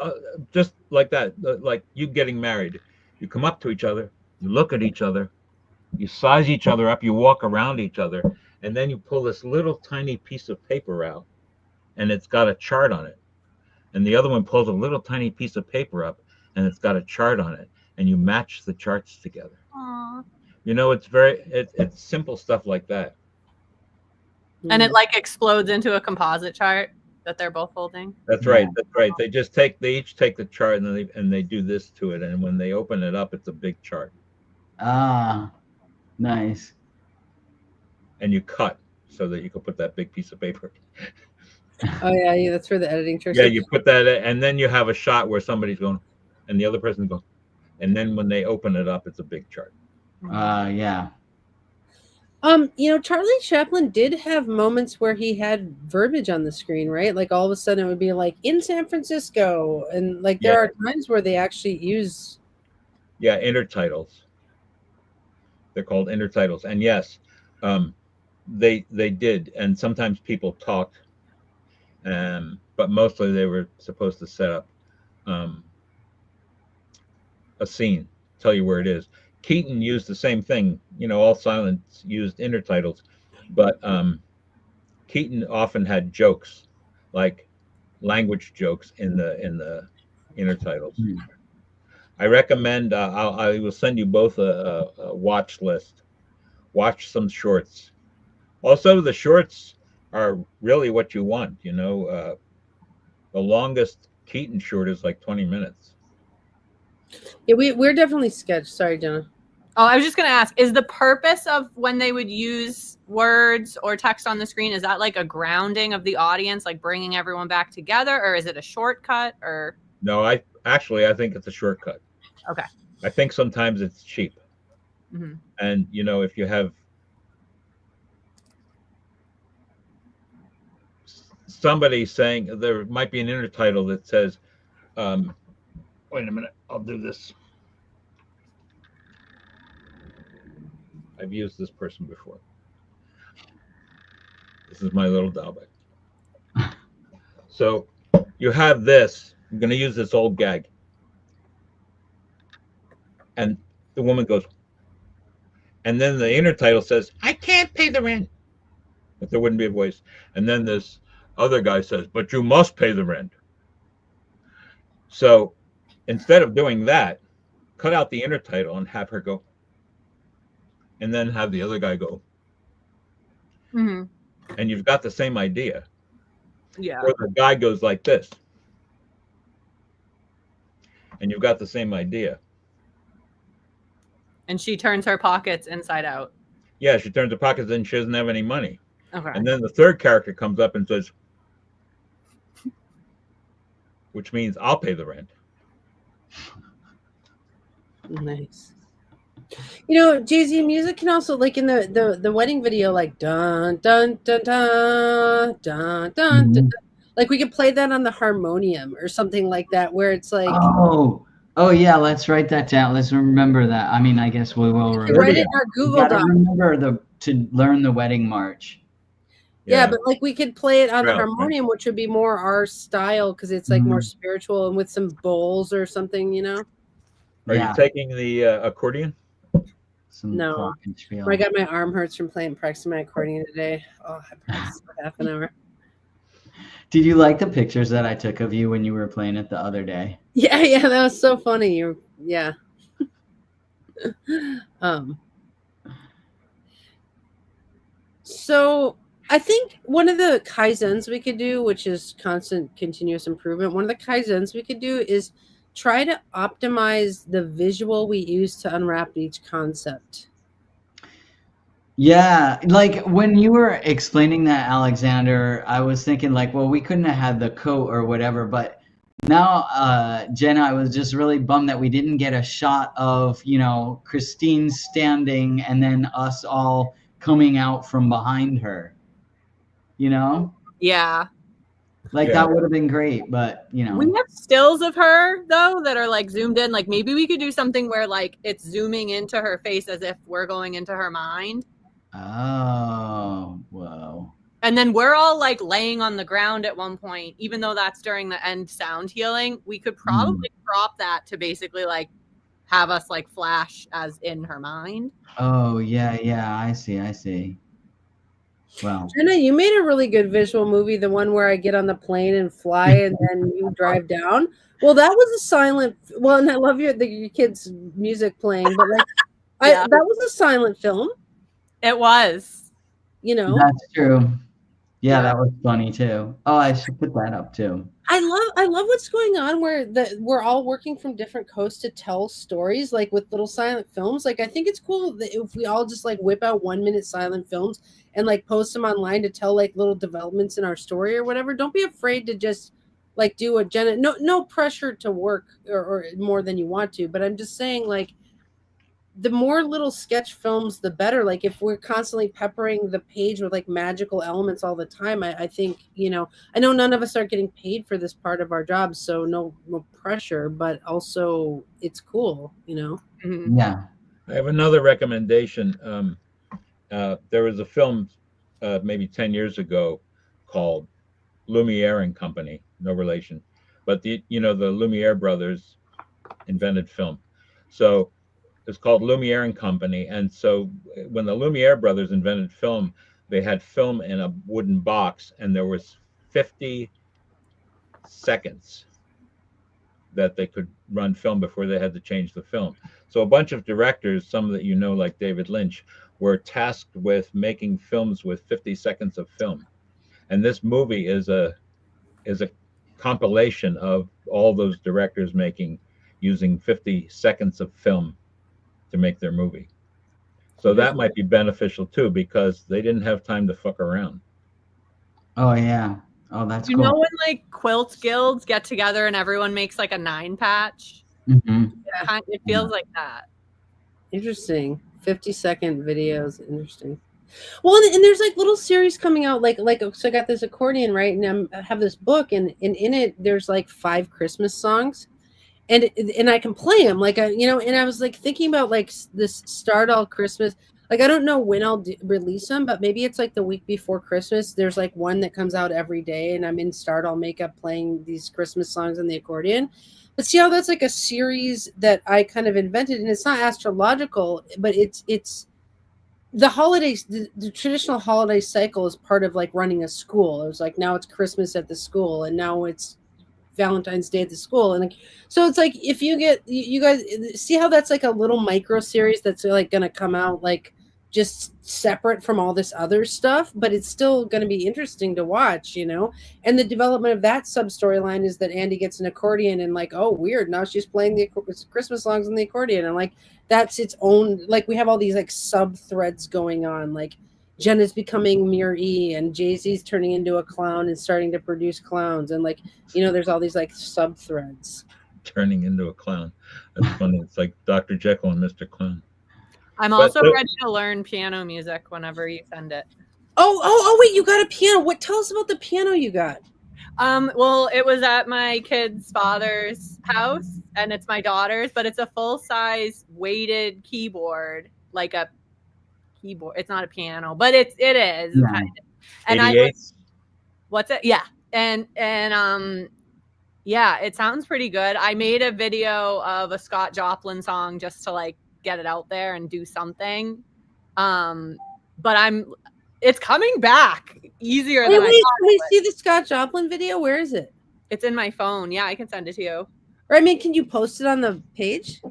S2: just like that, like you getting married, you come up to each other, you look at each other, you size each other up, you walk around each other, and then you pull this little tiny piece of paper out, and it's got a chart on it. And the other one pulls a little tiny piece of paper up, and it's got a chart on it, and you match the charts together.
S4: Aww.
S2: It's simple stuff like that.
S4: And it like explodes into a composite chart that they're both holding.
S2: That's right. That's right. They each take the chart and they do this to it, and when they open it up, it's a big chart.
S3: Ah, nice.
S2: And you cut so that you can put that big piece of paper.
S1: Oh yeah, that's where the editing trick.
S2: Yeah, you put that in, and then you have a shot where somebody's going, and the other person's going, and then when they open it up, it's a big chart.
S3: Yeah.
S1: Charlie Chaplin did have moments where he had verbiage on the screen, right? Like all of a sudden it would be like in San Francisco, and like there are times where they actually use.
S2: Yeah, intertitles. They're called intertitles, and yes, they did, and sometimes people talked, but mostly they were supposed to set up a scene, tell you where it is. Keaton used the same thing, all silence used intertitles, but Keaton often had jokes, like language jokes in the intertitles. I recommend, I will send you both a watch list. Watch some shorts Also, the shorts are really what you want. The longest Keaton short is like 20 minutes.
S1: Yeah, we're definitely sketch. Sorry, Jenna.
S4: Oh, I was just gonna ask: is the purpose of when they would use words or text on the screen, is that like a grounding of the audience, like bringing everyone back together, or is it a shortcut? Or
S2: No, I think it's a shortcut.
S4: okay.
S2: I think sometimes it's cheap.
S4: Mm-hmm.
S2: And if you have somebody saying, there might be an intertitle that says, wait a minute, I'll do this. I've used this person before. This is my little Dalbec. So you have this. I'm going to use this old gag. And the woman goes, and then the intertitle says, I can't pay the rent. But there wouldn't be a voice. And then this other guy says, but you must pay the rent. So instead of doing that, cut out the intertitle and have her go. And then have the other guy go.
S4: Mm-hmm.
S2: And you've got the same idea.
S4: Yeah.
S2: Or the guy goes like this. And you've got the same idea.
S4: And she turns her pockets inside out.
S2: Yeah, she turns her pockets and she doesn't have any money.
S4: Okay.
S2: And then the third character comes up and says, which means I'll pay the rent.
S1: Nice. Jay-Z music can also, like in the wedding video, like dun dun dun dun dun dun, dun. Like we could play that on the harmonium or something like that, where it's like,
S3: oh yeah, let's write that down. Let's remember that. I mean, I guess we will remember.
S1: Write it in our Google Doc.
S3: Remember to learn the wedding march.
S1: Yeah, but like we could play it on the
S2: Right.
S1: harmonium, which would be more our style because it's like more spiritual and with some bowls or something,
S2: Are you taking the accordion?
S1: No. I got my arm hurts from practicing my accordion today. Oh, I practiced for half an hour.
S3: Did you like the pictures that I took of you when you were playing it the other day?
S1: Yeah, that was so funny. Yeah. So I think one of the kaizens we could do, which is constant continuous improvement, one of the kaizens we could do is try to optimize the visual we use to unwrap each concept.
S3: Yeah, like when you were explaining that, Alexander, I was thinking like, well, we couldn't have had the coat or whatever, but now, Jenna, I was just really bummed that we didn't get a shot of, Christine standing and then us all coming out from behind her,
S4: Yeah.
S3: That would have been great, but
S4: we have stills of her though that are like zoomed in. Like maybe we could do something where like it's zooming into her face as if we're going into her mind.
S3: Oh, whoa.
S4: And then we're all like laying on the ground at one point, even though that's during the end sound healing. We could probably crop that to basically like have us like flash as in her mind.
S3: Oh, yeah, I see. Wow.
S1: Jenna, you made a really good visual movie, the one where I get on the plane and fly and then you drive down. Well, that was a silent, and I love your kids' music playing, but like that was a silent film.
S4: It was.
S3: That's true. Yeah, that was funny too. Oh, I should put that up too.
S1: I love what's going on where we're all working from different coasts to tell stories, like with little silent films. Like I think it's cool that if we all just like whip out 1 minute silent films and like post them online to tell like little developments in our story or whatever. Don't be afraid to just like do what Jenna. No pressure to work or more than you want to, but I'm just saying like the more little sketch films, the better. Like if we're constantly peppering the page with like magical elements all the time, I think, I know none of us are getting paid for this part of our job, so no pressure, but also it's cool,
S4: Mm-hmm.
S3: Yeah.
S2: I have another recommendation. There was a film maybe 10 years ago called Lumiere and Company, no relation, but the Lumiere brothers invented film. So it's called Lumiere and Company. And so when the Lumiere brothers invented film, they had film in a wooden box and there was 50 seconds that they could run film before they had to change the film. So a bunch of directors, some that like David Lynch, were tasked with making films with 50 seconds of film, and this movie is a compilation of all those directors using 50 seconds of film to make their movie. So that might be beneficial too, because they didn't have time to fuck around.
S3: Oh yeah. Oh, that's
S4: You
S3: cool.
S4: know when like quilt guilds get together and everyone makes like a 9-patch?
S3: Mhm.
S4: It feels like that.
S1: Interesting. 50-second videos. Interesting. Well, and there's like little series coming out, like so I got this accordion, right, and I have this book, and in it there's like 5 Christmas songs, and I can play them, like and I was like thinking about like this Stardust Christmas. Like I don't know when I'll release them, but maybe it's like the week before Christmas. There's like one that comes out every day, and I'm in Stardust makeup playing these Christmas songs on the accordion. But see how that's like a series that I kind of invented, and it's not astrological, but it's the holidays, the traditional holiday cycle is part of like running a school. It was like now it's Christmas at the school, and now it's Valentine's Day at the school, and like, so it's like if you get you guys see how that's like a little micro series that's like going to come out like just separate from all this other stuff, but it's still going to be interesting to watch, And the development of that sub storyline is that Andy gets an accordion, and like, oh, weird, now she's playing the Christmas songs on the accordion, and like that's its own, like we have all these like sub threads going on, like Jenna's becoming Mir E, and Jay-Z's turning into a clown and starting to produce clowns, and like there's all these like sub threads.
S2: Turning into a clown. That's funny. It's like Dr. Jekyll and Mr. Clown.
S4: I'm also ready to learn piano music whenever you send it.
S1: Oh, wait, you got a piano. Tell us about the piano you got.
S4: Well, it was at my kid's father's house, and it's my daughter's, but it's a full-size weighted keyboard, like a keyboard. It's not a piano, but it is.
S3: Yeah.
S4: Kind of. And
S2: 88?
S4: what's it? Yeah. And yeah, it sounds pretty good. I made a video of a Scott Joplin song just to like get it out there and do something. But it's coming back easier than I thought.
S1: Can we see the Scott Joplin video? Where is it?
S4: It's in my phone. Yeah, I can send it to you.
S1: Or I mean, can you post it on the page?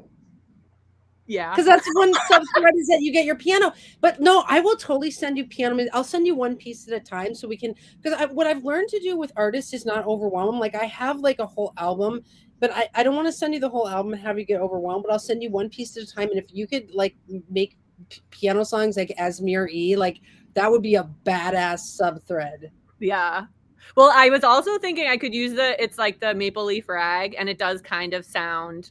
S4: Yeah.
S1: Because that's one subthread is that you get your piano. But no, I will totally send you piano. I'll send you one piece at a time so we can, because what I've learned to do with artists is not overwhelm them. Like I have like a whole album, but I don't want to send you the whole album and have you get overwhelmed, but I'll send you one piece at a time. And if you could like make piano songs like as Mir E, like that would be a badass subthread.
S4: Yeah. Well, I was also thinking I could use it's like the Maple Leaf Rag, and it does kind of sound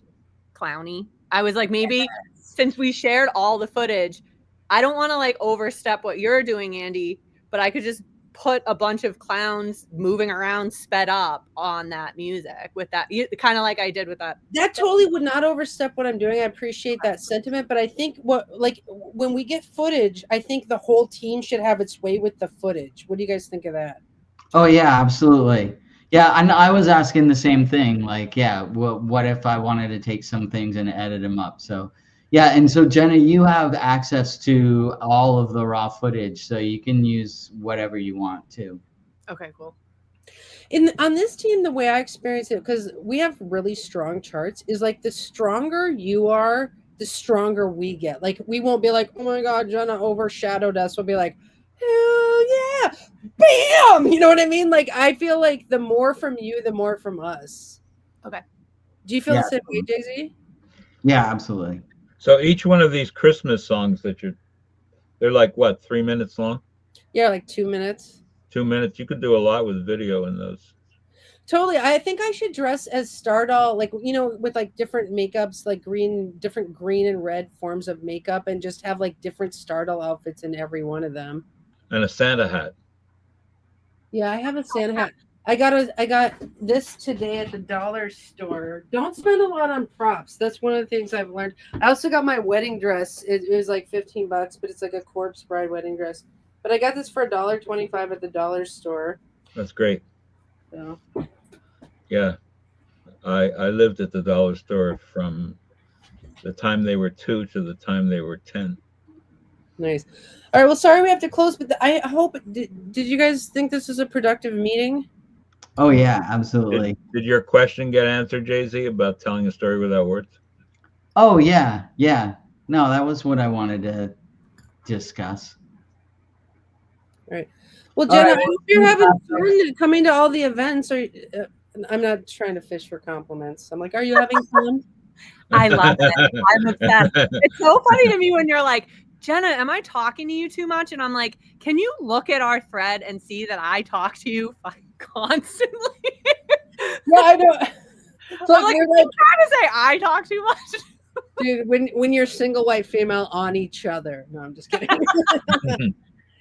S4: clowny. I was like, maybe since we shared all the footage, I don't want to like overstep what you're doing, Andy, but I could just put a bunch of clowns moving around sped up on that music with that, kind of like I did with that.
S1: That totally would not overstep what I'm doing. I appreciate that sentiment, but I think when we get footage, I think the whole team should have its way with the footage. What do you guys think of that?
S3: Oh yeah, absolutely. Yeah, and I was asking the same thing. Like, yeah, what if I wanted to take some things and edit them up? So, yeah, and so Jenna, you have access to all of the raw footage, so you can use whatever you want to.
S4: Okay, cool.
S1: On this team, the way I experience it, because we have really strong charts, is like the stronger you are, the stronger we get. Like we won't be like, oh my God, Jenna overshadowed us. We'll be like, hell yeah, bam! You know what I mean? Like I feel like the more from you, the more from us.
S4: Okay.
S1: Do you feel the same way, Jay-Z?
S3: Yeah, absolutely.
S2: So each one of these Christmas songs they're like what, 3 minutes long?
S1: Yeah, like 2 minutes.
S2: 2 minutes. You could do a lot with video in those.
S1: Totally. I think I should dress as Stardust, like, with like different makeups, like different green and red forms of makeup, and just have like different Stardust outfits in every one of them.
S2: And a Santa hat.
S1: Yeah, I have a Santa hat. I got this today at the dollar store. Don't spend a lot on props. That's one of the things I've learned. I also got my wedding dress. It was like $15, but it's like a corpse bride wedding dress. But I got this for $1.25 at the dollar store.
S2: That's great.
S1: So.
S2: Yeah. I lived at the dollar store from the time they were 2 to the time they were 10.
S1: Nice. All right. Well, sorry we have to close, but I hope. Did you guys think this was a productive meeting?
S3: Oh yeah, absolutely.
S2: Did your question get answered, Jay-Z, about telling a story without words?
S3: Oh yeah. No, that was what I wanted discuss.
S1: Well, Jenna,
S3: right,
S1: I hope you're having fun coming to all the events. Or I'm not trying to fish for compliments. I'm like, are you having fun?
S4: I love it. I'm obsessed. It's so funny to me when you're like, Jenna, am I talking to you too much? And I'm like, can you look at our thread and see that I talk to you constantly?
S1: Yeah, I know. So
S4: I'm like,
S1: you're
S4: are
S1: like,
S4: you trying to say I talk too much?
S1: dude, when you're single white female on each other. No, I'm just kidding.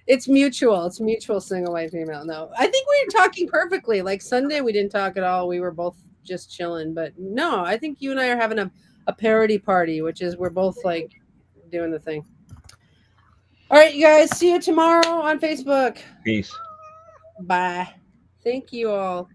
S1: It's mutual. It's mutual single white female. No, I think we were talking perfectly. Like Sunday, we didn't talk at all. We were both just chilling. But no, I think you and I are having a parody party, which is we're both like doing the thing. All right, you guys. See you tomorrow on Facebook.
S2: Peace.
S1: Bye. Thank you all.